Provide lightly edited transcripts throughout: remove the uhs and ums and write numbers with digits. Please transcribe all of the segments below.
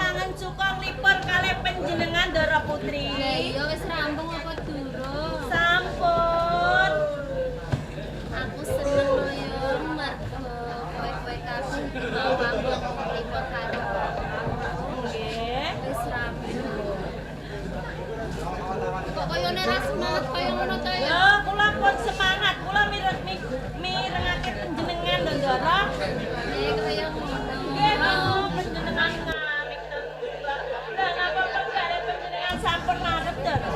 kangen cukong lipur kalih panjenengan Ndara Putri. Lah iya wis rampung apa durung? Sampun. Aku seneng lho ya mergo kowe-kowe kabeh mau bangun lipur karo Nggih. wis rampung. Kok koyo ora semangat koyo ngono to ya? Ya, kula pun semangat. Kula mirengake panjenengan lho Ndara. Nek koyo ngono. Nggih, mau panjenengan ngarep ten. Lah napa penggale panjenengan sampun ngarep Ndara?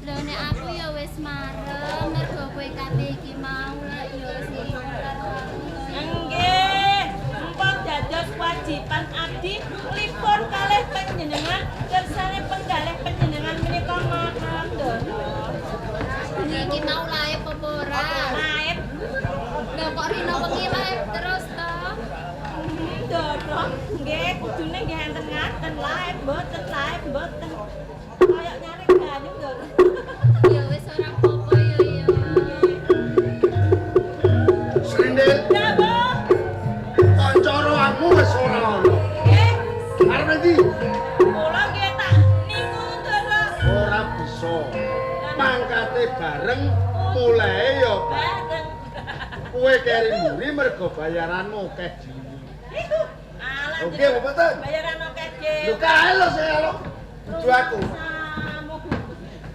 Lah nek aku ya wis marem mergo kowe kabeh iki mau lah ya wis lipur karo aku. Nggih, empun dados kewajiban abdi lipur kalih panjenengan kersane penggalih panjenengan menika makam Ndara. Bengi iki mau laep apa ora? Naib Lah kok rino wengi laep terus to? Ndara. Nggih, kudune nggih enten ngaten laib mboten Kaya nyaring banyu Ndara. Ya wis ora apa-apa ya ya. Srindil, Ya, Bu. kancana aku wis ora ono. Nggih, Arep ndi? kula nggih tak niku Ndara. Ora bisa. Mangkate bareng mulai ya Bareng. kowe keri muri mergo bayaranmu akeh dhewe. Iku. Alah. Oke, mboten. Bayaran akeh nggih. Lho kae lho sing alo. Dudu aku. Samu.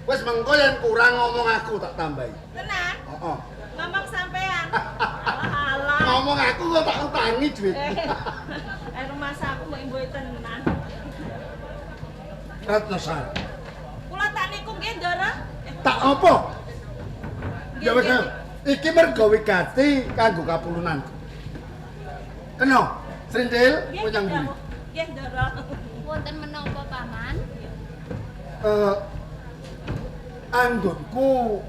Wis mengko yen kurang ngomong aku tak tambahi. Tenan. Heeh. Ngomong sampean. Alah. Ngomong aku kok tak utangi duit. Rumah saku mbok imbuhe tenan. Ratnasar. Kula tak niku nggih, Ndara. Tak apa? Nggih, Ya wis. nggih. Iki mergo wigati kanggo kapulunanku. Kena, Srindil, Nggih, kowe nyang Ndara. ndi? Nggih, Ndara. Wonten menapa paman? Anggonku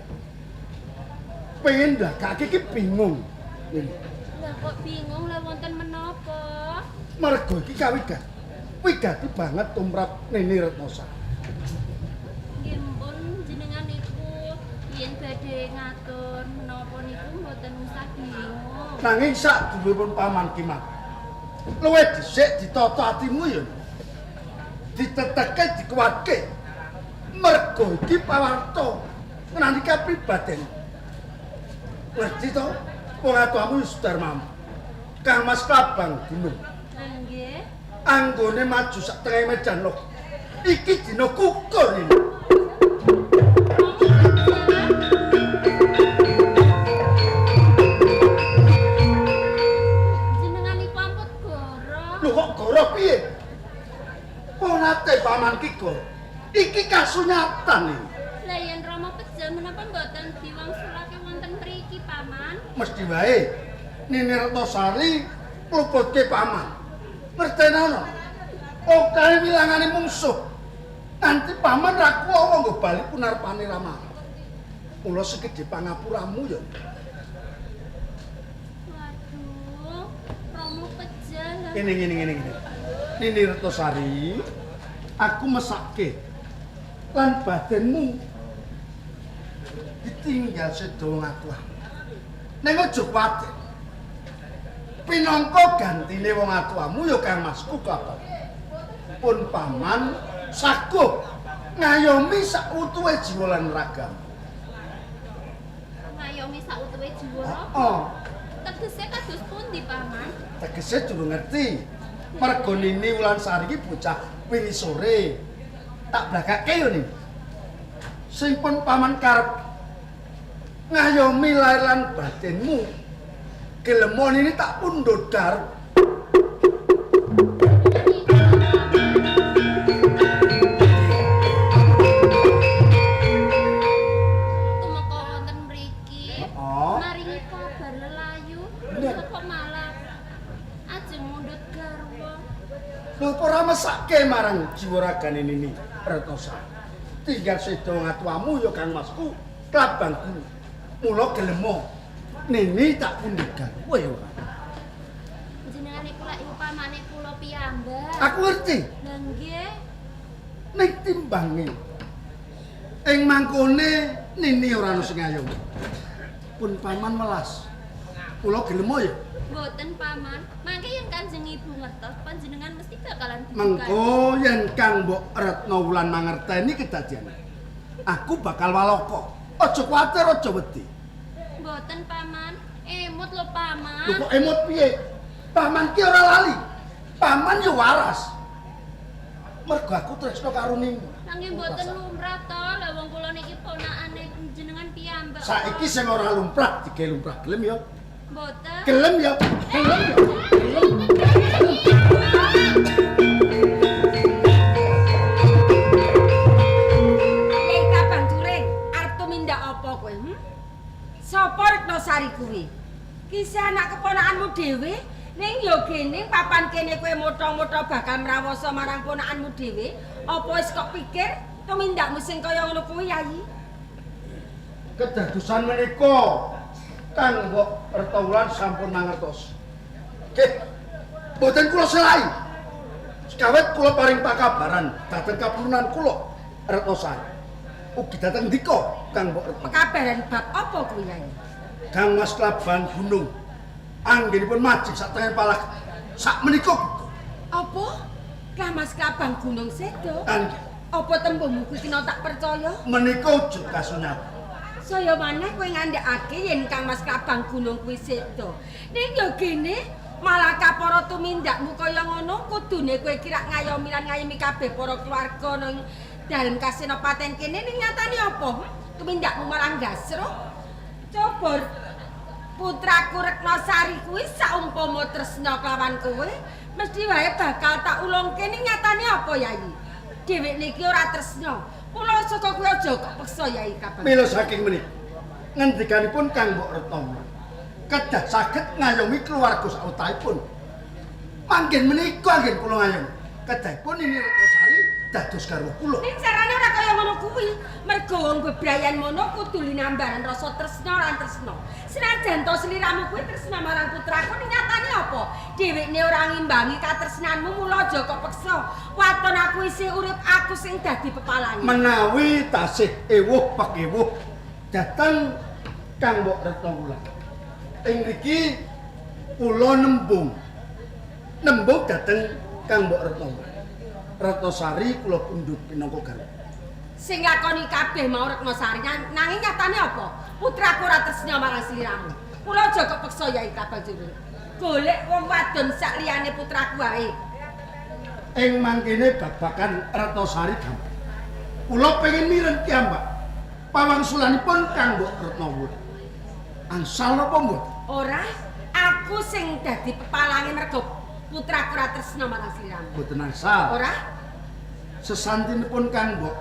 pengen ndakake iki bingung. Ini. Lah kok bingung lah wonten menapa? Mergo iki kawigat. Wigati banget tumrap Nini Retnosa. Nggih mpun jenengan niku yen badhe ngatur menapa niku mboten usah bingung. Nanging sak duwipun paman kimat. Luwih dhisik ditata atimu ya. Ditetekke dikuwatke. Mergo iki pawarta ngenani kapribaden. Ngerti to? Wong atuamu Sudarmamu. Kang Mas Klabang Gunung. Lah nggih. Anggone maju sak tengah medan lho. Iki dina kukur ini. Jenengan niku ampun goro. Lho kok goro piye? Ponate paman ki goro. Iki kasunyatan iki. Lah yen Rama pejal menapa mboten diwangsulake wonten mriki paman? Mesti wae Nini Retnosari ngluputke paman. Ngerteni ana. Okae wilangane mungsuh. Nanti paman ra kuwawa nggo bali punarpane Rama. Mula segede pangapuramu ya. Waduh, Rama pejal. Ngene. Nini Retnosari, aku mesake lan badanmu ditinggal sedo ngatuh. Ning aja kuwatir. Pinangka gantine wong atuamu ya Kang Masku Klabang. Pun paman saguh ngayomi sak utuhe jiwa lan ragamu. Ngayomi sautuhe jiwa. Oh, Tegese kados pundi paman? tegese durung ngerti. Mergo Nini Wulansari iki bocah wingi sore. Tak blakake yo nih. Sing pun paman karep ngayomi lair lan batinmu. Gelemon ini tak pundodar. Tumeka wonten mriki. Oh. Maringi kabar lelayu. Bener. Kok malah ajeng mundhut garwa. Lho ora mesake marang jiwa ragane Nini Retnosa. Tinggal sedo ngatuamu ya Kang Masku Klabangku. Mula gelemo. Nini tak pundhot kowe ora. Jenengan niku lak upamane kula piyambak. Aku ngerti. Lah nggih. Ning timbange ing mangkone Nini ora ono sing ayo. Pun paman welas. Kula gelem ya. Mboten paman, mangke yen Kanjeng Ibu ngertos panjenengan mesti bakalan Mengko yen Kang Mbok Retno Wulan mangerteni kedadian. Aku bakal walaka. Aja kuwatir, aja wedi. Mboten paman, emut lho paman. Lho kok emot piye? Paman ki ora lali. Paman yo waras. Mergo aku tresno karo Nini. Nanging mboten lumrah to, lha wong kula niki ponakane panjenengan piyambak. Saiki sing ora lumrah dige lumrah gelem ya. Mboten. Gelem ya. Gelem ya. Yai Kabang Juring, arep tumindak apa kowe? Sapa Retnosari kuwi? Kisah anak keponakanmu dhewe? Ning yo gene papan kene kowe motho-motho bakal mrawasa marang ponakanmu dhewe? Apa wis kok pikir tumindakmu sing kaya ngono kuwi, Yai? Kedadosan menika Kang Mbok Retno Wulan sampun mangertos. Nggih. Boten kula selai. Sekawet kula paring pakabaran dhateng kapurunan kula Retnosari. Ugi dhateng ndika Kang Mbok Retno. Pekabaran bab apa kuwi, Yai? Kang Mas Klaban Gunung anggenipun majik sak tengen palak sak menika. Apa? Kamas Kabang Gunung Sedo? Anggen Apa tembungmu kuwi kena tak percaya? menika ujug kasunyat. Saya maneh kowe ngandhakake yen Kang Mas Kabang Gunung kuwi sedo. Ning yo gene malah kapara tumindakmu kaya ngono kudune kowe kira ngayomi lan ngayomi kabeh para keluarga nang dalem kasenopaten kene ning nyatane apa? Tumindakmu malah gasro. Coba putraku Retnosari kuwi saumpama tresna kelawan kowe, mesti wae bakal tak ulungke ning nyatane apa, Yai? Dhewek niki ora tresna. Kula saka kuwi aja kok peksa, Yai Kabang. Mila saking menika ngendikanipun Kang Mbok Retno Wulan kedah saged ngayomi keluarga sautahipun. Manggen menika anggen kula ngayomi. Kedahipun ini Retnosari dados garwa kula. Ning carane ora kaya ngono kuwi. Mergo wong bebrayan mono kudu linambaran rasa tresna lan tresna. Senajan to sliramu kuwi tresna marang putraku ning nyatane apa? Dhewekne ora ngimbangi katresnanmu mula aja kok peksa. Waton aku isih urip aku sing dadi pepalangi. Menawi tasih ewuh pakewuh dhateng Kang Mbok Retno Wulan. Ing mriki kula nembung dhateng Kang Mbok Retno Wulan. Retnosari kula pundhut pinangka garwa. Sing lakoni kabeh mau Retnosari nanging nyatane apa? Putraku ora tresna marang sliramu. Kula aja kok peksa, Yai Kabang Juring. Golek wong wadon sak liyane putraku wae. Ing mangkene babakan Retnosari gampang. Kula pengin miren piyambak pawangsulanipun Kang Mbok Retno Wulan. Angsal napa mboten? Ora, aku sing dadi pepalangi mergo putraku ora tresna marang sliramu. Mboten angsal. Ora? Sesantinipun Kang Mbok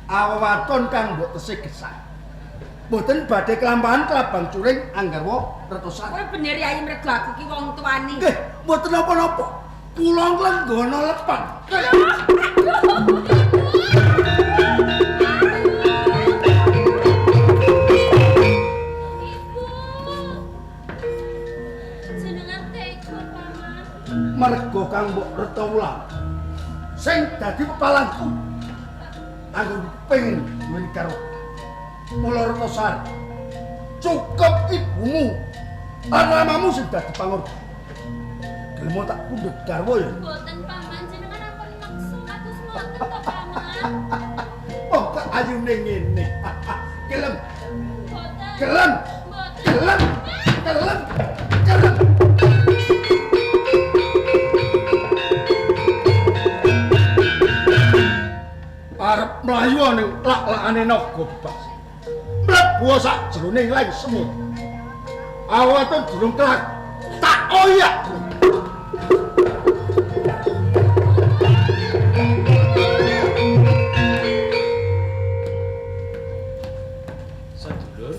awaton Kang Mbok tesih gesah. Mboten badhe kelampahan Klabang Juring anggarwa Retnosari. Kowe bener, Yai, mergo aku ki wong tuane. Nggih, mboten napa-napa. Kula nglenggana lepan. Jenengan tega paman. Mergo Kang Mbok Retno Wulan sing dadi pepalangku. Aku pengen duweni karo Mula Retnosari. Cukup ibumu lan ramamu sing dadi pangorban. Gelem tak pundhut garwa ya. Mboten paman, jenengan ampun maksa kados ngoten to paman. Oh, kok ayune ngene. Gelem, Mboten. gelem, Mboten. gelem, gelem, gelem. Arep mlayu ning lak-lakane naga bebas. Mlebu sak jroning laing semut. Awate durung kelak tak oyak. Sedulur,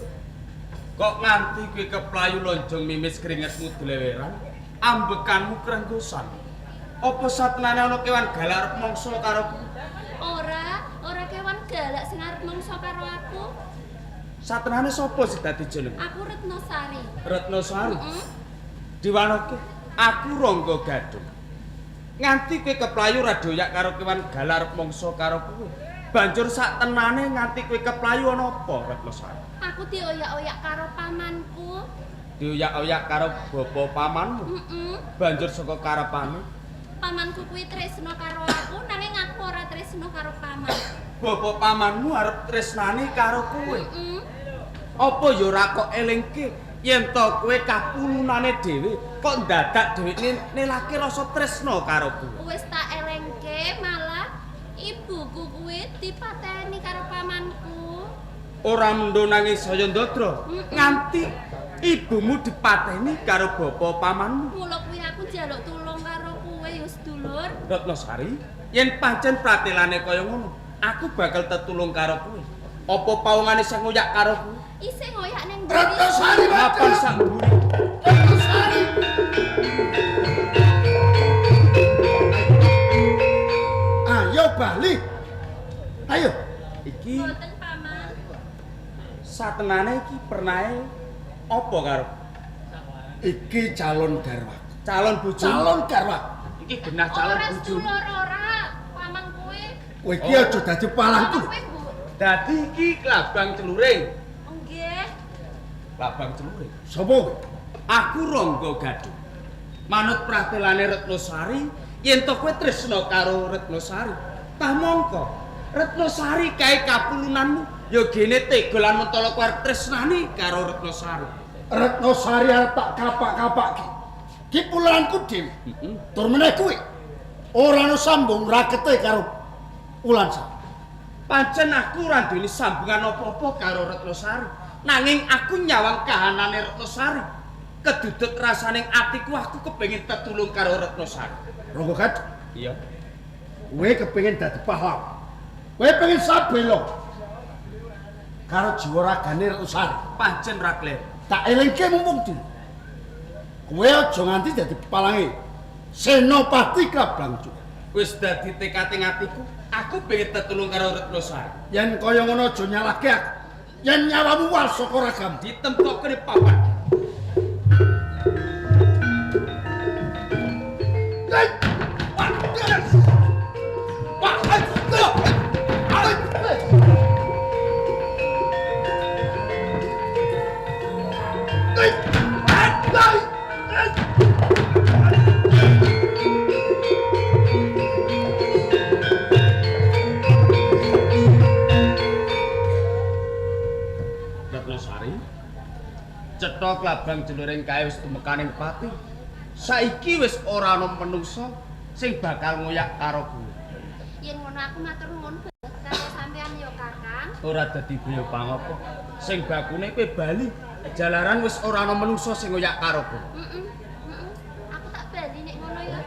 kok nganti kowe keplayu lonjong mimis keringetmu deleweran, ambekanmu krenggosan. Apa satenane ana kewan galak arep mangsa karo kowe? Ora kewan galak sing arep mangsa karo aku. Satenane sapa sing dadi jeneng? Aku Retnosari. Retnosari. Heeh. Diwanoke, aku Rangga Gadung. Nganti kowe keplayu ra doyak karo kewan galak arep mangsa karo kowe. Banjur satenane nganti kowe keplayu ana apa, Retnosari? Aku dioyak-oyak karo pamanku. Dioyak-oyak karo bapa pamanmu. Banjur saka karepane Pamanku kuwi tresno karo aku nanging aku ora tresno karo paman. bapa pamanmu arep tresnani karo kowe. Apa ya ora kok elingke yen to kowe kapulunane dhewe kok dadak dheweke nelake rasa tresno karo kowe. Wis tak elengke malah ibuku kuwi dipateni karo pamanku. Ora mendo nanging saya ndadra nganti ibumu dipateni karo bapa pamanmu. Mula kuwi aku njaluk tulung karo kowe ya sedulur. Ratnasari, yen pancen pratelane kaya ngono, aku bakal tetulung karo kowe. Apa pawongane sing ngoyak karo kowe? Isih ngoyak ning mburi. Ratnasari Kapan sak mburi? Ratnasari. Ayo bali. Ayo. Iki Mboten paman. satenane iki pernae apa karo? Iki calon garwa. Calon bojo. Calon garwa. Iki genah calon Ora bojo. sedulur ora. Paman kuwi. Kowe iki aja dadi palangku. Paman kuwi, Bu. Dadi iki klabang celuring. Nggih. Klabang celuring. Sopo kowe? Aku Rangga Gadhing. Manut pratelane Retnosari, yen to kowe tresna karo Retnosari, tah mongko Retnosari kae kapulunanmu ya gene tega lan mentala kowe arep tresnani karo Retnosari. Ratnasari arep tak kapak-kapak ki. Ki pulanku dhewe. Tur meneh kuwi ora ana sambung rakete karo Ulansari. Pancen aku ora duweni sambungan apa-apa karo Retnosari, nanging aku nyawang kahanane Retnosari. Keduduk rasaning atiku aku kepengin tetulung karo Retnosari. Rangga Gadhing, Iya. kowe kepengin dadi pahlawan. Kowe pengen sabelo karo jiwa ragane Ratnasari. Pancen ra kler. Tak elingke mumpung dhewe. Kowe aja nganti dadi palange Senopati Klabang Cukur. Wis dadi tekating atiku, aku pengen tetulung karo Retnosari. Yen kaya ngono aja nyalahke aku. Yen nyawamu wal saka ragam. Ditempokne papan. Ratnasari, cetha klabang celuring kae wis tumekaning pati. Saiki wis ora ana menungsa sing bakal ngoyak karo kowe. Yen ngono aku matur nuwun banget karo sampean ya Kakang. Ora dadi baya pangapa. Sing bakune kowe bali. Jalaran wis ora ana menungsa sing ngoyak karo kowe. Aku tak bali nek ngono ya.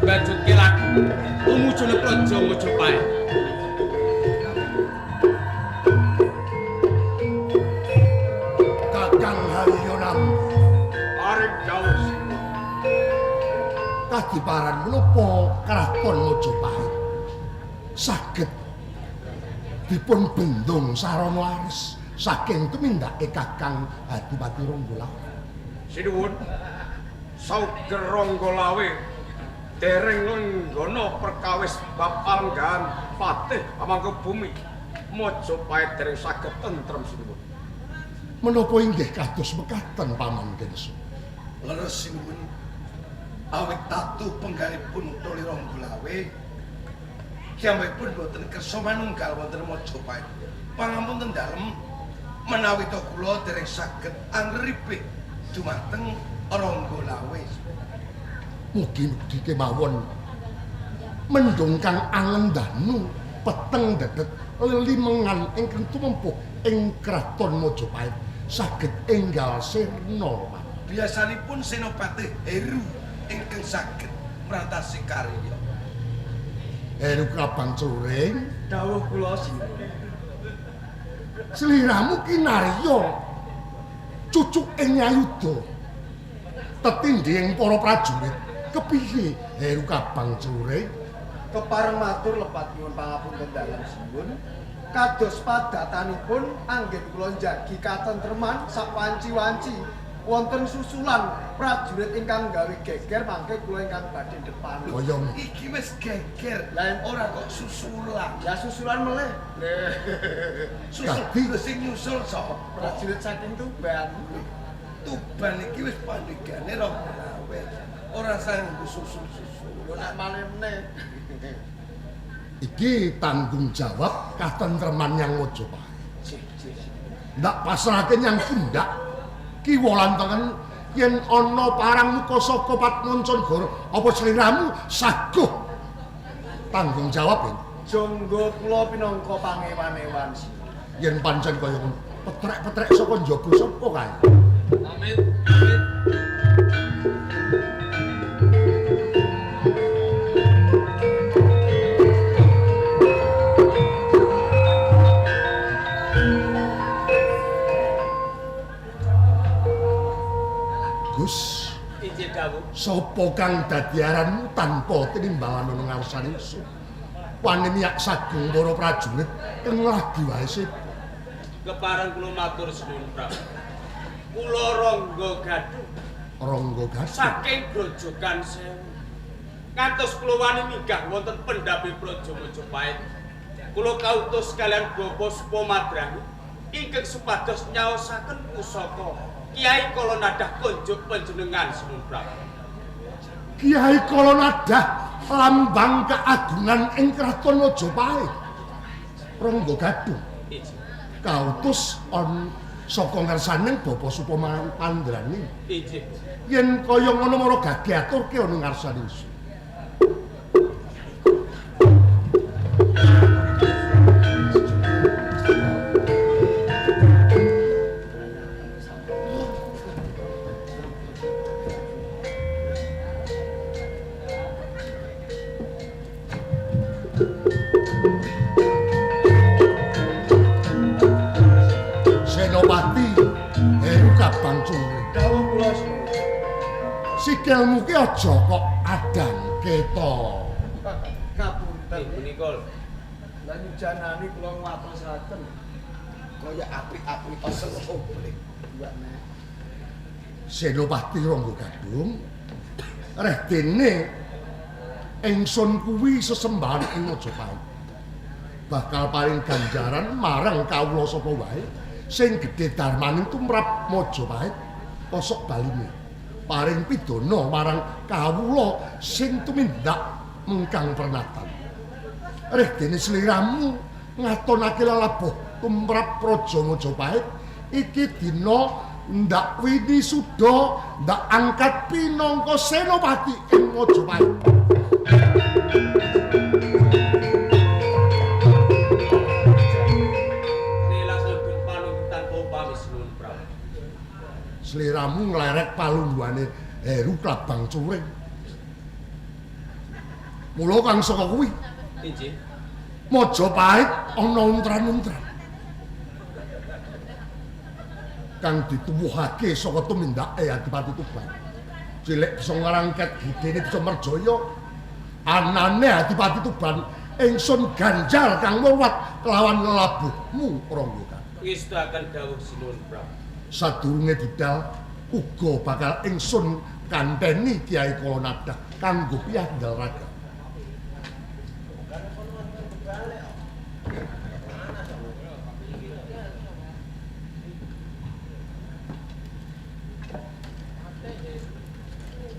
Bajutke laku. Umujune praja Majapahit. Kakang Haryonan Arep dawuh. kadiparan menapa kraton Majapahit saged dipun bendung sarana laris saking tumindake Kakang Adipati Ranggalawe. Sinuwun, Sauger Ranggalawe dereng nglenggono perkawis bab alenggahan patih amangka bumi. Majapahit dereng saged tentrem sinuwun. Menapa inggih kados mekaten Paman Kenso? Leres sinuwun. Awit tatu penggalipun Toli Ranggalawe kiyambakipun boten kersa manunggal wonten Majapahit. Pangapunten dalem menawi to kula dereng saged anggeripih dumateng Ranggalawe. Mugi-mugi kemawon mendung kang angendanu peteng dedet lelimengan ingkang tumempuh ing kraton Majapahit saged enggal sirna. Biasanipun Senopati Heru ingkang saged mrantasi karya. Heru Klabang Celuring, Dawuh kula sinuwun. sliramu ki narya cucuk ing Nyayuda. Tetindhing para prajurit, kepiye Heru Klabang Celuring? Kepareng matur lepat nyuwun pangapunten dalam sinuwun. Kados padatanipun anggen kula njagi katentreman sak wanci-wanci wonten susulan prajurit ingkang gawe geger mangke kula ingkang badhe depan. Kaya Iki wis geger, lah ora kok susulan. Ya susulan meleh. Susul Dadi- sing nyusul sapa? Prajurit saking Tuban. Tuban iki wis pandegane Ronggolawe. Ora sanggup susul-susul. Yo nek malih meneh. iki tanggung jawab katentreman yang Mojopahit. Ndak pasrahke yang pundak kiwa lantangan yen ana parang muka saka Patmoncongoro apa sliramu saguh tanggung jawab yen Jonggo kula pinangka pangewan-ewan. yen pancen kaya ngono petrek-petrek saka njaba sapa kae. Amit, amit. Gus, Injil dawuh. sapa kang dadi aranmu tanpa tinimbalan ana ngarsane ingsun? Panemiyak sagung para prajurit kang lagi wae sip. Kepareng kula matur suwun Prabu. Kula Rangga Gadung Rangga Gadung. saking Grojogan Sewu. Ngantos kula wani minggah wonten pendhape Praja Mojopahit. Kula kautus kalian Bapak Supomadrani ingkang supados nyaosaken pusaka Kiai Kolonadah konjuk panjenengan suwun Prabu. Kiai Kolonadah lambang keagungan ing kraton Mojopahit. Rangga Gadung. Injil. Kautus on saka ngarsaning Bapak Supomadrani. Injil. Yen kaya ngono mara gage aturke ana ngarsane ingsun. Senopati Heru Kabang Cungri. Dawuh kula suwun. Sikilmu ki aja kok adangke to. Ngapunten. Punika Lan janani kula ngapusaken. Kaya apik-apik asal oblik. Iya nek. Senopati Rangga Gadung reh dene ingsun kuwi sesembahan ing Mojopahit. Bakal paring ganjaran marang kawula sapa wae sing gedhe darmaning tumrap Mojopahit kosok baline. Paring pidana marang kawula sing tumindak mengkang pernatan. Reh dene sliramu ngatonake lelabuh tumrap Praja Mojopahit iki dina ndak wini suda ndak angkat pinangka senopati ing Mojopahit. Nela sedulur panuntutan upami suwun Prabu. Sliramu nglerek palungguhane Heru Kabang Curing. Mula kang saka kuwi Injil. Mojopahit ana untran-untran kang dituwuhake saka tumindake Adipati Tuban. Cilik bisa ngrangket gidene bisa merjaya. Anane Adipati Tuban ingsun ganjar kang muwat kelawan lelabuhmu Rangga. Ngestaken dawuh sinuwun Prabu. Sadurunge budal uga bakal ingsun kanteni Kiai Kolonadah kanggo piyandel raga.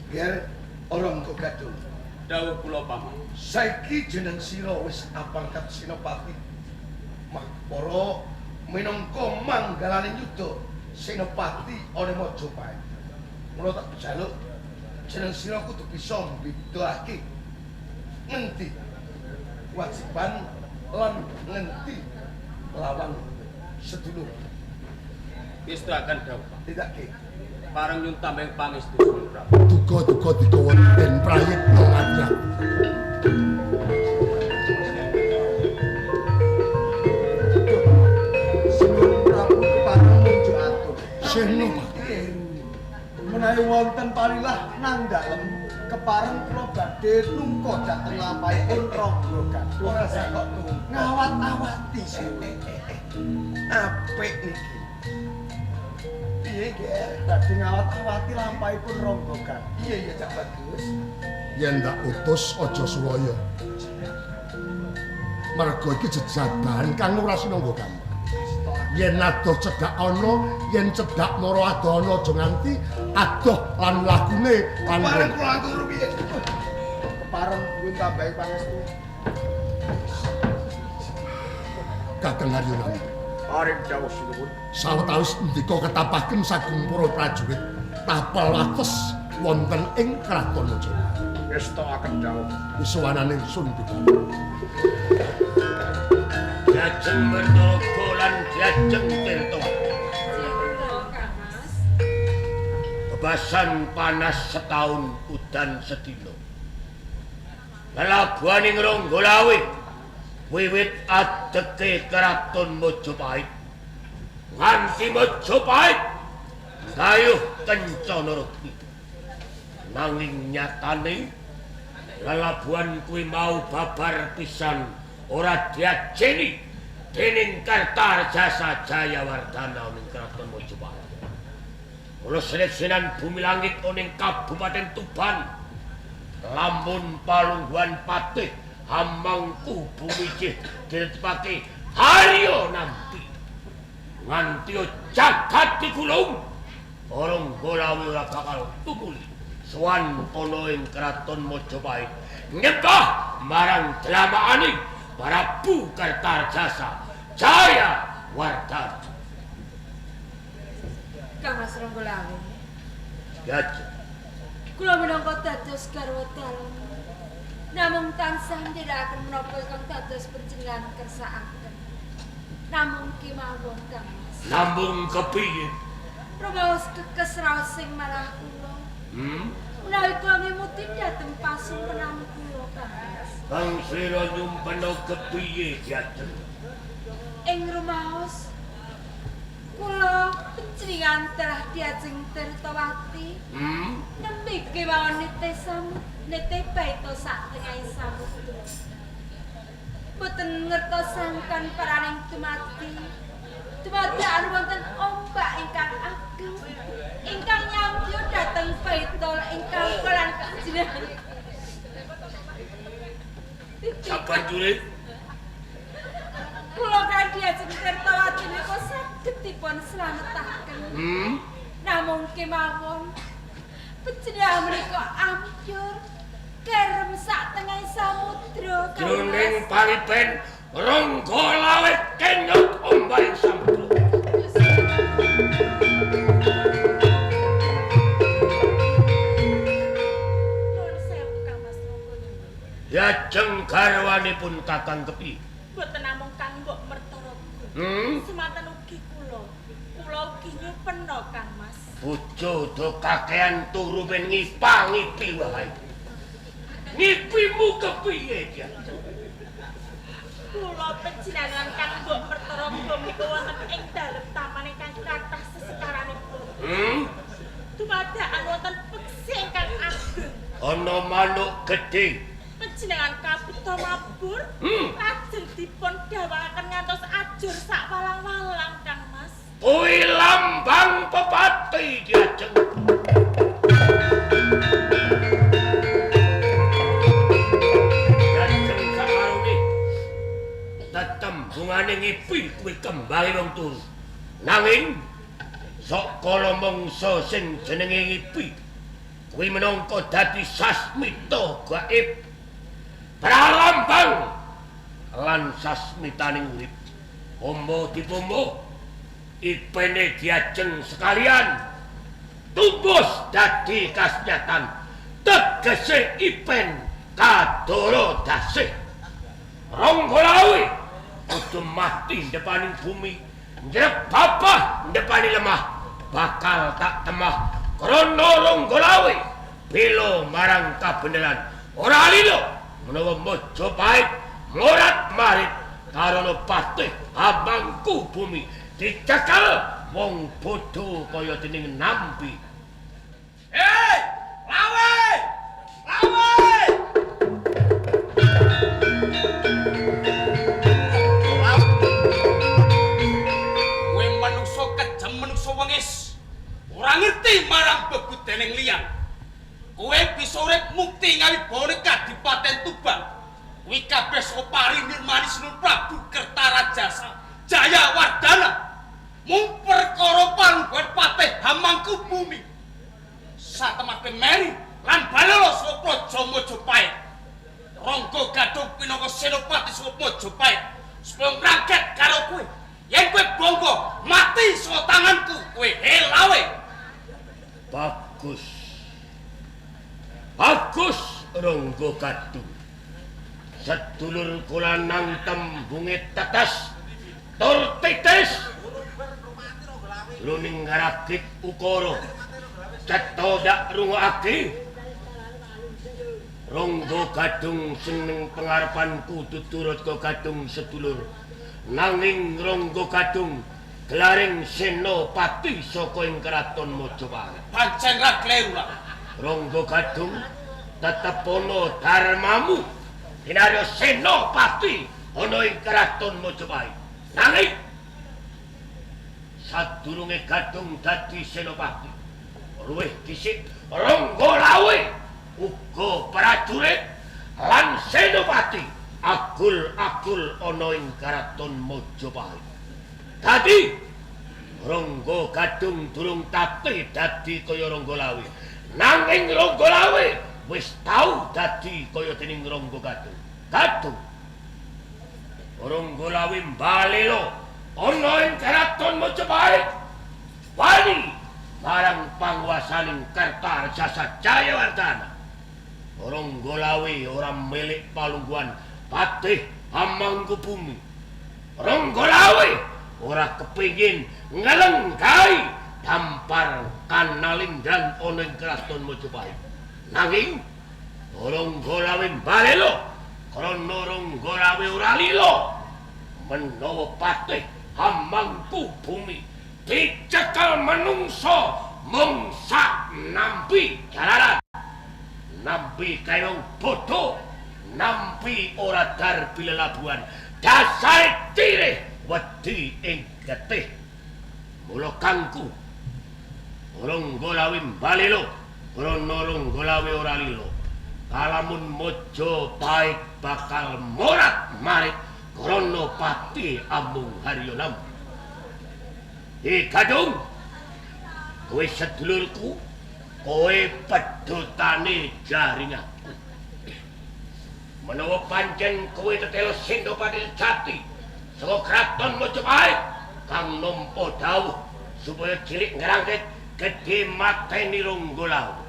Ger orang kok Gadung. Dawuh kula paman. Saiki jeneng sira wis apangkat senopati. Mah para minangka manggalane yuda senopati ana Mojopahit. Mula tak jaluk jeneng sira kudu bisa mbedakake ngendi kewajiban lan ngendi lawan sedulur. Ngestaken dawuh. Tidak ke. Pareng nyun tambeng pangestu suwun Prabu. Duga-duga digawa den prayitna ngajak. Sinuwun Prabu kepareng muju atur. Senopati Menawi wonten parilah nang dalem kepareng kula badhe nungka dhateng lampahipun Rangga Gadung. Ora sak kok Ngawat-awati sih. apik niki. piye, Ger? Dadi ngawat-awati lampahipun Rangga Gandhi. Iya, Cak Bagus. Yen ndak utus aja sulaya. Mergo iki jejaban kang ora sinangga gampang. Yen adoh cedhak ana, yen cedhak mara adoh ana aja nganti adoh lan lakune lan Bareng kula atur piye? Kepareng nyuwun tambahi pangestu. Kakang Aryuna. Paring dawuh sinuwun. Sawetawis ndika ketapaken saking para prajurit tapel wates wonten ing kraton Mojo. Ngestakaken dawuh. Wisuwanane Sun Bidara. Jajeng Mertogo lan Jajeng Tirta. Bebasan panas setahun udan sedina. Lelabuhaning Ranggalawe wiwit adeke Kraton Majapahit nganti Majapahit gayuh kencana rukmi. Nanging nyatane lelabuhan kuwi mau babar pisan ora diajeni dening Kartarjasa Jayawardhana ning Kraton Majapahit. Mula seleksenan bumi langit ning Kabupaten Tuban lamun palungguhan patih hamangku bumi cih ditetepake harya nampi nganti jagat digulung Ranggalawe ora bakal tumuli sowan ana ing Kraton Majapahit nyembah marang dlamaaning Prabu Kartarjasa Jayawardhana. Kang Mas Ranggalawe. Ya, Kula minangka dados garwa dalem. Namung tansah ndherekaken menapa ingkang dados panjenengan kersakaken. Namung kemawon Kang Mas. Namung kepiye? Rumaos kekes raos sing marah kula. Menawi kula ngemuti dhateng pasumpenan kula Kang Mas. Kang sira nyumpena kepiye Jajeng? Ing rumaos kula panjenengan telah diajeng Tirtawati. Nembe kemawon nete baita sak tengahing samudra. Boten ngertosaken paraning dumadi. Dumadakan wonten ombak ingkang ageng ingkang nyambut dhateng baita ingkang kalan panjenengan. Sabanjure Kula kan diajeng Tirtawati menika saged dipun slametaken. Namung kemawon panjenengan menika ambyur kerem sak tengahing samudra jroning pariben Ranggalawe kenyot ombaing samudra. Nuwun sewu Kang Mas Ranggalawe. Jajeng garwanipun Kakang kepiye? Boten namung kanggo Mertaraga. Semanten ugi kula. Kula ugi nyupena Kang Mas. Bojo do kakean turu ben ngipa-ngipi wae. Ngipimu kepiye, Jajeng? Kula panjenengan kanggo Mertaraga menika wonten ing dalem taman ingkang kathah sesekaranipun. Dumadakan wonten peksi ingkang ageng. Ana manuk gedhe. Panjenengan kapita mabur lajeng dipun dawakaken ngantos ajur sak walang-walang Kang Mas. Kuwi lambang pepati, Jajeng. Jajeng sakarone tetembungane ngipi kuwi kembange wong turu. Nanging sok kala mangsa sing jenenge ngipi kuwi minangka dadi sasmita gaib. Pralambang lan sasmitaning urip. Ombo dipombo ipene Jajeng sekalian tumbus dadi kasnyatan tegese ipen kadoro dasih. Ranggalawe kudu mati depaning bumi, njrep babah depaning lemah. Bakal tak temah krana Ranggalawe bela marang kabeneran. Ora lilo menawa Majapahit morat-marit karo patih abangku bumi dicekal wong bodho kaya dening nampi. Hei! Lawe! Lawe! Kowe manungsa kejam manungsa wengis. Senopati Surup Mojopahit supaya ngranget karo kowe. Yen kowe bongko mati saka tanganku, kowe helawe. Bagus. Bagus Ronggo Gadung. Sedulur kula nang tembunge tetes tur titis. Luning ngaragit ukara. Cetha dak rungokake. Ronggo Gadung seneng pengarepanku tuturut ka Gadung sedulur. Nanging Ronggo Gadung gelaring senopati saka ing kraton Mojopahit. Pancen ra kleru lah. Ronggo Gadung tetep ana darmamu. Dinario senopati ana ing kraton Mojopahit. Nanging sadurunge Gadung dadi senopati, luwih dhisik Ronggo Lawe uga prajurit lan senopati agul-agul ana ing kraton Mojopahit. Dadi Ronggo Gadung durung tapi dadi kaya Ronggo Lawe. Nanging Ronggo Lawe wis tau dadi kaya dening Ronggo Gadung. Gadung Ronggo Lawe mbalelo ana ing kraton Mojopahit. Wani marang panguwasaning Kartarjasa Jayawardhana. Ronggo Lawe ora milik palungguhan patih Hamangkubumi. Ronggo Lawe ora kepingin ngelenggai dampar Kanalindran ana ing kraton Mojopahit. Nanging Ronggo Lawe mbalelo krana Ronggo Lawe ora lila menawa patih Hamangkubumi dicekel menungso mung sak nampi jalaran. Nampi kayong bodoh, nampi ora darbi lelabuhan, dasare tirih wedi ing getih. Mula kangku Ronggo Lawe mbalelo krana Ronggo Lawe ora lila. Kalamun Mojopahit bakal morat marit krana pati Amung Haryonam. Gadung, kowe sedulurku, kowe pedhotane jaringanku. Menawa pancen kowe tetelo Senopati sejati saka kraton Mojopahit kang nampa dawuh supaya cilik ngrangket gedhe mateni Ronggo Lawe.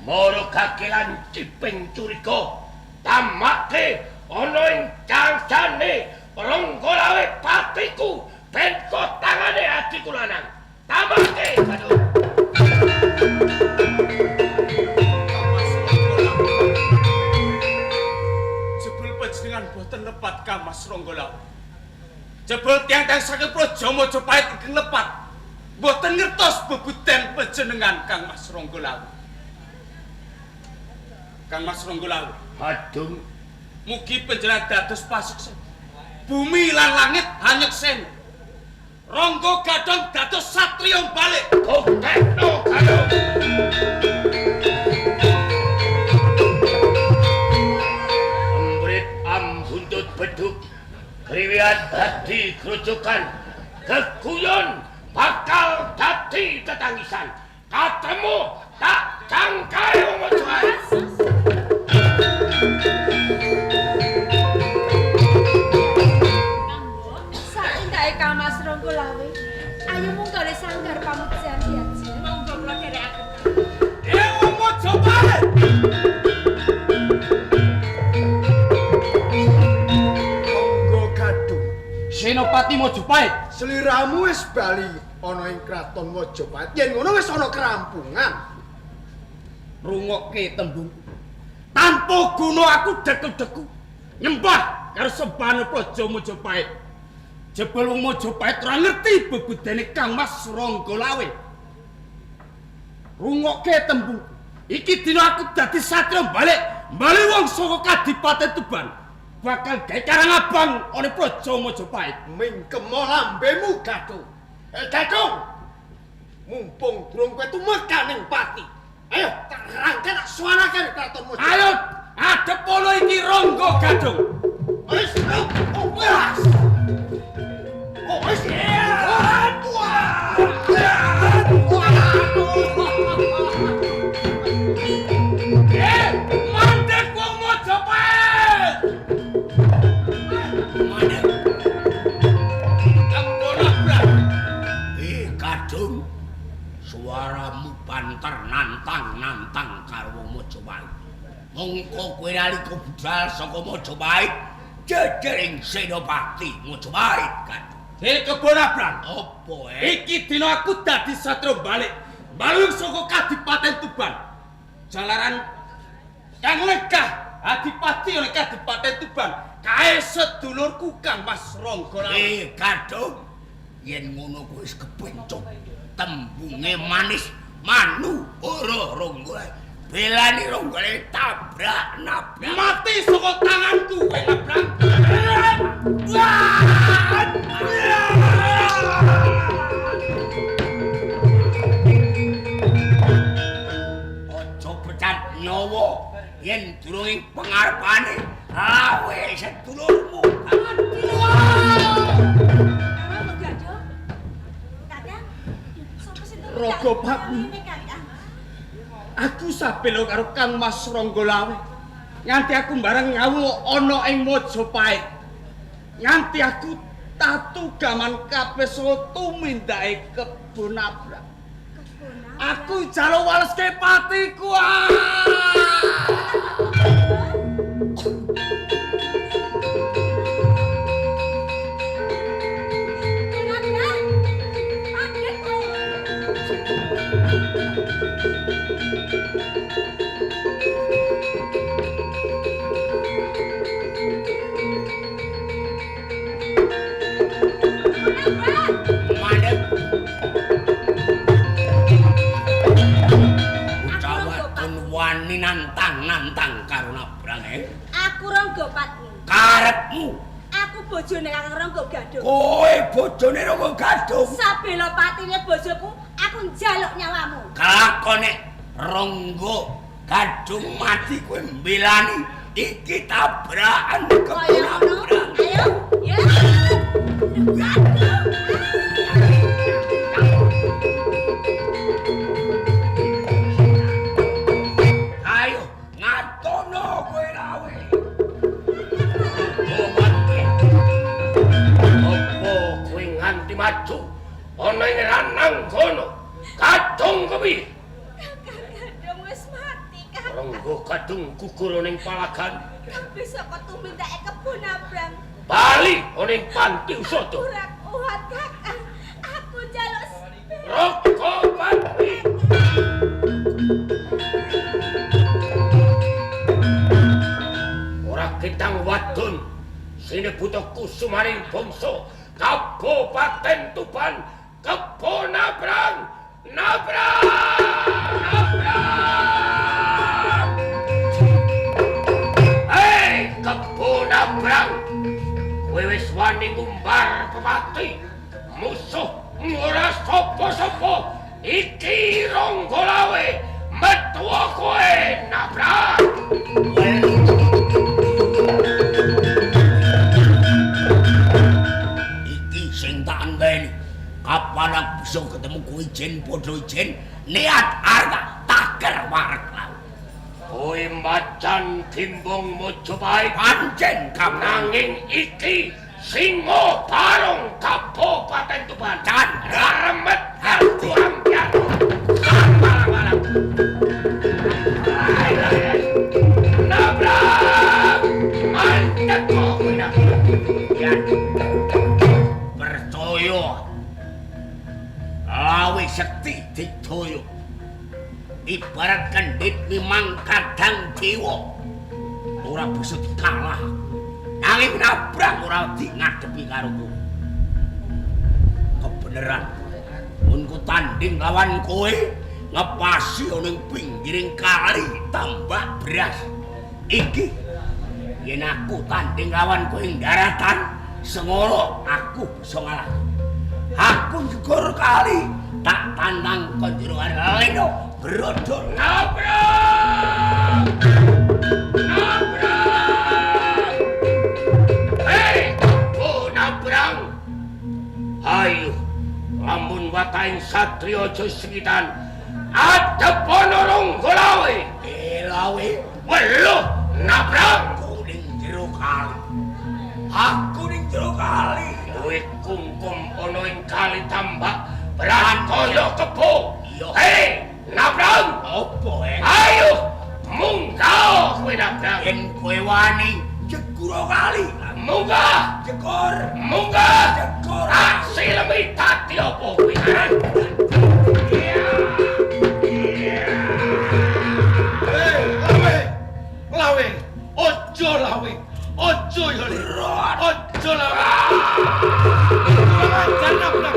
Mara kakelan ciping curiga tamake ana ing cangsane Ronggo Lawe patiku ben kotangane atiku lanang. Tamake Gadung. Jebul panjenengan boten lepat Kang Mas Ronggo Lawe. Jebul tiang-tiang saking Praja Mojopahit ingkang lepat boten ngertos bebuten panjenengan Kang Mas Ronggo Lawe. Kang Mas Ronggo Lawe, Gadung, mugi panjenengan dados pasuksen. Bumi lan langit hanyeksen. Ronggo Gadung dados satriya balik. Kokekno Gadung. Ambrit ambuntut beduk, kriwiat dadi grujukan, keguyon bakal dadi tetangisan. Katemu tak jangkai Mojopahit. Kang Mas Ronggo Lawe, ayo mung gale sanggar pamuksan diaji. Monggo kula dherekaken. Dewa Mojopahit. Ronggo Gadung, Senopati Mojopahit. sliramu wis bali ana ing kraton Mojopahit. Yen ngono wis ana kerampungan. Rungokke tembungku. Tanpa guna aku deku-deku nyembah karo sembahane Praja Mojopahit. Jebul wong Mojopahit ora ngerti bebudene Kang Mas Ronggo Lawe. Rungokke tembungku. Iki dina aku dadi satriya balik wong saka Kadipaten Tuban. Bakal gawe karang abang ana Praja Mojopahit. Mingkemo lambemu Gadung. Gadung. Mumpung durung kowe tumekan ning pati. Ayo terangke tak suarakan kraton Mojopahit. Ayo adep ana iki Ronggo Gadung. Wis wis. Oh, wis. Mandek wong Mojopahit. mongko kowe nalika budal saka Majapahit jejering Senopati Majapahit kan. Kebon Abrang. Apa Iki dina aku dadi satru balik. Balung saka Kadipaten Tuban. Jalaran kang legah Adipati oleh Kadipaten Tuban. Kae sedulurku Kang Mas Ronggolawe. Gadung. Yen ngono kowe wis kepencuk. Tembunge manis, manu ora Ronggolawe. Belani Ronggolawe tabrak nabrak. Mati saka tanganku kowe Abrang. Aja pecat nyawa yen durung pengarepane lawe sedulurmu. Raga Bakmi. Aku sabelo karo Kang Mas Ronggolawe. Nganti aku bareng ngawuh ana ing Majapahit. Nganti aku tatu gaman kabeh saka tumindake Kebon Abrang. Aku jaluk waleske patiku. Wani nantang karo Nabrang. Aku Ronggo Patmi. Karepmu. Aku bojone Kang Ronggo Gadung. Kowe bojone Ronggo Gadung. Sabela patine bojoku, aku njaluk nyawamu. Kelakone Ronggo Gadung mati kowe mbelani iki tabrakan Kebon Abrang. Ayo, ya. Ayo ngatono kowe lawe. Opo kowe nganti maju ana ing lanang kono. Gadung kepiye? Gadung wis mati, Kang. Ronggo Gadung gugur ning palagan. Bisa kok tumindake Kebon Abrang. Bali ana ing panti usada. Ora kuat, Kang. Aku njaluk Ronggo Patmi. Ora ketang wadon sinebuta kusumaning bangsa Kabupaten Tuban Kebon Abrang. Hei Kebon Abrang, kowe wis wani ngumbar pepati musuh ora sapa-sapa. Iki Ronggolawe metu kowe Nabrang. Iki sing tak andeni. Kapan aku bisa ketemu kowe jen padha jen niat arep taker wareg laut. Kowe macan timbung Majapahit pancen nanging iki Singo Barong Kabupaten Tuban. Candra remet aku ampian. Malang-malang. Nabrang! Mantap kok kowe Nabrang. Ya. Percaya. Lawe sekti didaya. Ibarat kendhit memang kadang dewa. Ora bisa dikalah. Nanging Nabrang ora wedi ngadepi karo kowe. Kebeneran. Mun ku tanding lawan kowe ngepasi ana ing pinggiring kali tambak beras. Iki yen aku tanding lawan kowe ing daratan, sengono aku bisa ngalah. Aku njegur kali tak tandang konjero leno brodol Nabrang. Hei, Nabrang. Ayo, lamun wataing satriya aja singitan. Adep ana Ronggolawe. Lawe weluh Nabrang kuning jero kali. Aku ning jero kali. Kowe kungkum ana ing kali tambak Brantaya Kebo. Hei, Nabrang. Apa Ayo, munggah kowe kowe nabrak yen kowe wani Jeguro kali. munggah Jekor. munggah Jekor. hasil mitati apa kuwi Lawe. Ojo lawe. Ojo ya le. Ojo lawe. Jangan nabrak.